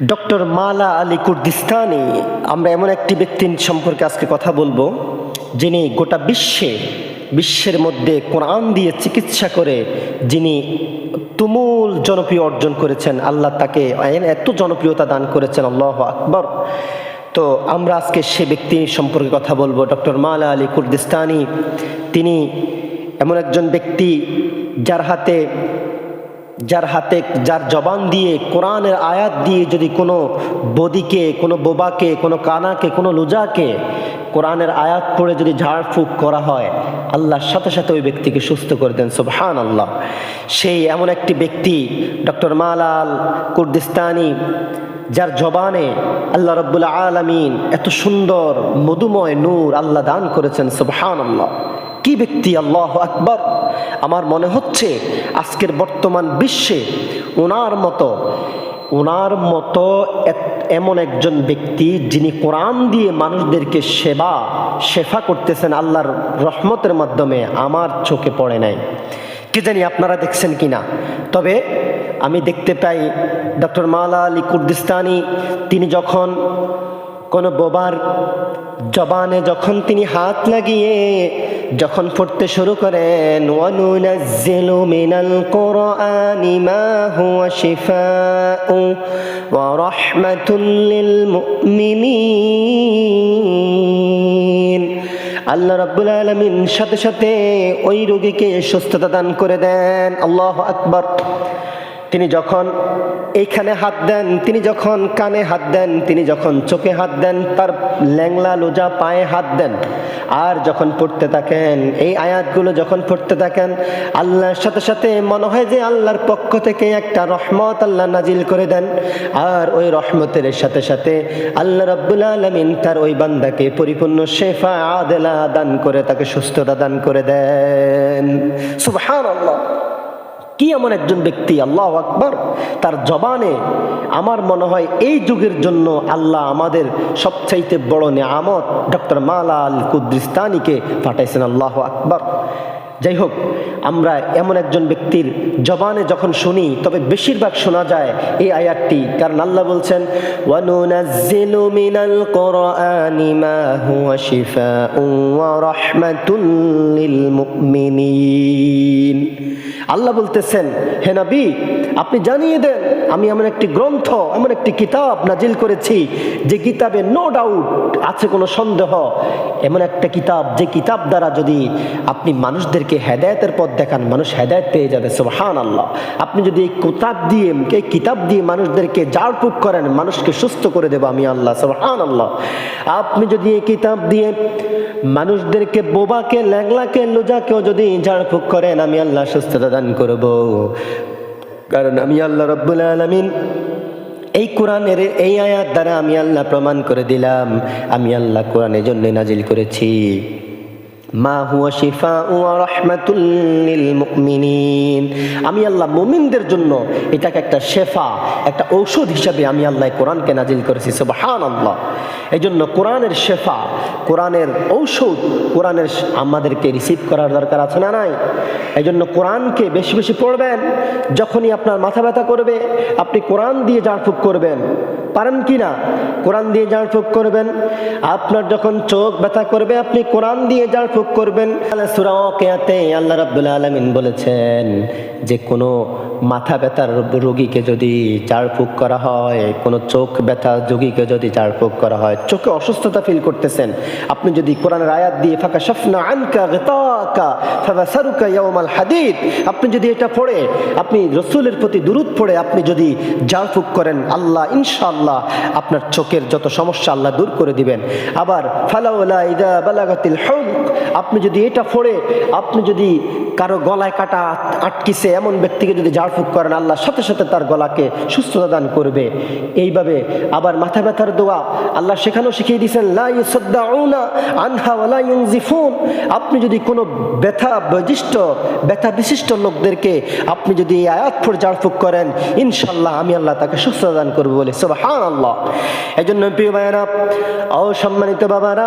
Doctor মালা আলী কুর্দিস্তানি, আমরা এমন একটি ব্যক্তির সম্পর্কে আজকে কথা বলবো যিনি গোটা বিশ্বের মধ্যে কোরআন দিয়ে চিকিৎসা করে যিনি তুমুল জনপ্রিয় অর্জন করেছেন। আল্লাহ তাকে এত জনপ্রিয়তা দান করেছেন, আল্লাহু আকবার। তো আমরা আজকে সে ব্যক্তি সম্পর্কে কথা বলবো, ডক্টর মালা আলী কুর্দিস্তানি। তিনি এমন একজন ব্যক্তি যার জবান দিয়ে কোরআনের আয়াত দিয়ে যদি কোনো বদিকে, কোনো বোবাকে, কোনো কানাকে, কোনো লুজাকে কোরআনের আয়াত পড়ে যদি ঝাড়ফুঁক করা হয়, আল্লাহর সাথে সাথে ওই ব্যক্তিকে সুস্থ করে দেন। সুবহানাল্লাহ। সেই এমন একটি ব্যক্তি ডক্টর মালা আল কুর্দিস্তানি, যার জবানে আল্লাহ রাব্বুল আলামিন এত সুন্দর মধুময় নূর আল্লাহ দান করেছেন। সুবহানাল্লাহ। কি ব্যক্তি! আল্লাহু আকবার। আমার মনে হচ্ছে আজকের বর্তমান বিশ্বে ওনার মতো এমন একজন ব্যক্তি যিনি কোরআন দিয়ে মানুষদেরকে শেফা করতেছেন আল্লাহর রহমতের মাধ্যমে, আমার চোখে পড়ে নাই। কি জানি আপনারা দেখছেন কিনা। তবে আমি দেখতে পাই ডক্টর মালা আলী কুর্দিস্তানি তিনি যখন কোনো বোবার জবানে যখন তিনি হাত লাগিয়ে যখন পড়তে শুরু করেন, ওয়ানুনাজ্জিলু মিনাল কুরআনি মা হুয়া শিফাউ ওয়া রাহমাতুল লিল মুমিনিন, আল্লাহ রাব্বুল আলামিন সাথে সাথে ওই রোগীকে সুস্থতা দান করে দেন। আল্লাহু আকবার। তিনি যখন এইখানে হাত দেন, তিনি যখন কানে হাত দেন, তিনি যখন চোখে হাত দেন, তার ল্যাংলা লোজা পায়ে হাত দেন, আর যখন পড়তে থাকেন এই আয়াতগুলো যখন পড়তে থাকেন, আল্লাহর সাথে সাথে মনে হয় যে আল্লাহর পক্ষ থেকে একটা রহমত আল্লাহ নাজিল করে দেন। আর ওই রহমতের সাথে সাথে আল্লাহ রাব্বুল আলামিন তার ওই বান্দাকে পরিপূর্ণ শেফা আদেলা দান করে তাকে সুস্থতা দান করে দেন। সুবহানাল্লাহ। কি এমন একজন ব্যক্তি! আল্লাহু আকবার। তার জবানে আমার মনে হয় এই যুগের জন্য আল্লাহ আমাদের সবচাইতে বড় নেয়ামত ডক্টর মালা আল কুর্দিস্তানিকে পাঠাইছেন। আল্লাহু আকবার। যাই হোক, আমরা এমন একজন ব্যক্তির জবানে যখন শুনি তবে বেশিরভাগ শোনা যায় এই আয়াতটি, কারণ আল্লাহ বলছেন ওয়ানুনাজ্জিলু মিনাল কুরআনি মা হুয়া শিফাউ ওয়া রাহমাতুল লিল মুমিনিন। আল্লাহ বলতেছেন, হে নবী আপনি জানিয়ে দেন আমি এমন একটি গ্রন্থ, এমন একটি কিতাব নাজিল করেছি যে কিতাবে নো ডাউট আছে, কোনো সন্দেহ, এমন একটা কিতাব যে কিতাব দ্বারা যদি আপনি মানুষদেরকে হেদায়েতের পথ দেখান, মানুষ হেদায়েত পেয়ে যাবে। সুবহানাল্লাহ। আপনি যদি এই কিতাব দিয়ে মানুষদেরকে ঝাড়ফুঁক করেন, মানুষকে সুস্থ করে দেব আমি আল্লাহ। সুবহানাল্লাহ। আপনি যদি এই কিতাব দিয়ে মানুষদেরকে, বোবাকে, ল্যাংলাকে, লোজাকেও যদি ঝাড়ফুঁক করেন, আমি আল্লাহ সুস্থতা দান করব। কারণ আমি আল্লাহ রাব্বুল আলামিন এই কোরআনের এই আয়াত দ্বারা আমি আল্লাহ প্রমাণ করে দিলাম, আমি আল্লাহ কোরআনের জন্য নাজিল করেছি মা হুয়া শিফাউ ওয়া রাহমাতুল লিল মুমিনিন। আমি আল্লাহ মুমিনদের জন্য এটাকে একটা শেফা, একটা ঔষধ হিসাবে আমি আল্লাহ কোরআনকে নাজিল করেছি। সুবহানাল্লাহ। এই জন্য কোরআনের শেফা, কোরআনের ঔষধ, কোরআনের আমাদেরকে রিসিভ করার দরকার আছে না নাই? এই জন্য কোরআনকে বেশি বেশি পড়বেন। যখনই আপনার মাথা ব্যথা করবে আপনি কোরআন দিয়ে ঝাড়ফুঁক করবেন, পারেন কি না? কোরআন দিয়ে ঝাড়ফুঁক করবেন। আপনার যখন চোখ ব্যথা করবে আপনি কোরআন দিয়ে ঝাড়ফুঁক করবেন। সূরা ওয়াকিয়াতে আল্লাহ রাব্বুল আলামিন বলেছেন যে কোনো মাথা ব্যথার রোগীকে যদি ঝাড়ফুঁক করা হয়, কোনো চোখ ব্যথা রোগীকে যদি ঝাড়ফুঁক করা হয়, চোখে অসুস্থতা ফিল করতেছেন, আপনি যদি কোরআনের আয়াত দিয়ে ফাকাশাফনা আনকা গিতাকা ফাবাসারুকা ইয়াউমাল হাদিদ, আপনি যদি এটা পড়ে, আপনি রাসূলের প্রতি দুরূদ পড়ে আপনি যদি ঝাড়ফুঁক করেন, আল্লাহ ইনশাআল্লাহ আপনার চোখের যত সমস্যা আল্লাহ দূর করে দিবেন। আবার ফালাউলা ইযা বালাগাতিল হুলক, আপনি যদি এটা পড়ে আপনি যদি কারো গলায় কাটা আটকিছে এমন ব্যক্তিকে যদি ঝাড়ফুঁক করেন, আল্লাহ সাথে সাথে তার গলাকে সুস্থতা দান করবে। এইভাবে আবার মাথা ব্যথার দোয়া আল্লাহ সেখানেও শিখিয়ে দিয়েছেন, লা ইউসাদ্দাউনা আনহা ওয়া লা ইউনজিফুন। আপনি যদি কোনো ব্যথা বিশিষ্ট লোকদেরকে আপনি যদি এই আয়াত পড়ে ঝাড়ফুঁক করেন, ইনশাআল্লাহ আমি আল্লাহ তাকে সুস্থতা দান করব বলে। সুবহান। সুবহানাল্লাহ। এজন্য প্রিয় ভাইয়েরা ও সম্মানিত বাবারা,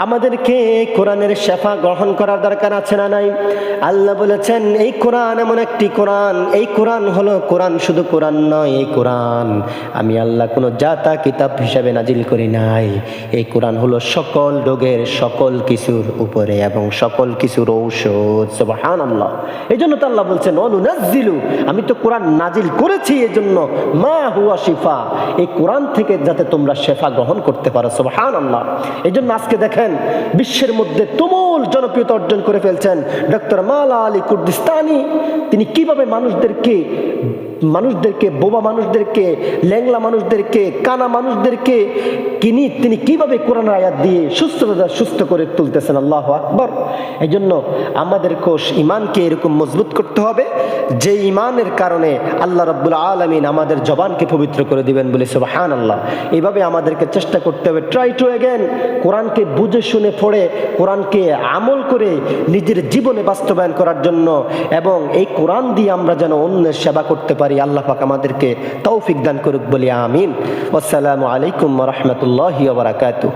আমাদেরকে কোরআনের শেফা গ্রহণ করার দরকার আছে না নাই? আল্লাহ বলেছেন এই কোরআন এমন একটি কোরআন, এই কোরআন হলো কোরআন, শুধু কোরআন নয়, এই কোরআন আমি আল্লাহ কোনো জাতা কিতাব হিসাবে নাজিল করি নাই। এই কোরআন হলো সকল রোগের সকল কিছুর উপরে এবং সকল কিছুর ঔষধ। সুবহানাল্লাহ। এই জন্য তো আল্লাহ বলছেন অনুনাজ্জিলু, আমি তো কোরআন নাজিল করেছি এই জন্য মা হুয়া শিফা, এই কোরআন থেকে যাতে তোমরা শেফা গ্রহণ করতে পারো। সুবহানাল্লাহ। এই জন্য আজকে দেখেন বিশ্বের মধ্যে তুমুল জনপ্রিয়তা অর্জন করে ফেলছেন ডক্টর মাওলা আলী কুর্দিস্তানি। তিনি কিভাবে মানুষদেরকে বোবা মানুষদেরকে, ল্যাংলা মানুষদেরকে, কানা মানুষদেরকে তিনি কিভাবে কোরআনের আয়াত দিয়ে সুস্থ করে তুলতেছেন। আল্লাহু আকবার। এই জন্য আমাদেরকে ইমানকে এরকম মজবুত করতে হবে যে ইমানের কারণে আল্লাহ রাব্বুল আলামিন আমাদের জবানকে পবিত্র করে দিবেন বলে সুবহানাল্লাহ। এইভাবে আমাদেরকে চেষ্টা করতে হবে, ট্রাই টু অ্যাগেন, কোরআনকে বুঝে শুনে পড়ে কোরআনকে আমল করে নিজের জীবনে বাস্তবায়ন করার জন্য, এবং এই কোরআন দিয়ে আমরা যেন অন্যের সেবা করতে পারি। আল্লাহ পাক আমাদেরকে তৌফিক দান করুক বলি আমিন। আসসালামু আলাইকুম ওয়া রাহমাতুল্লাহি ওয়া বারাকাতুহু।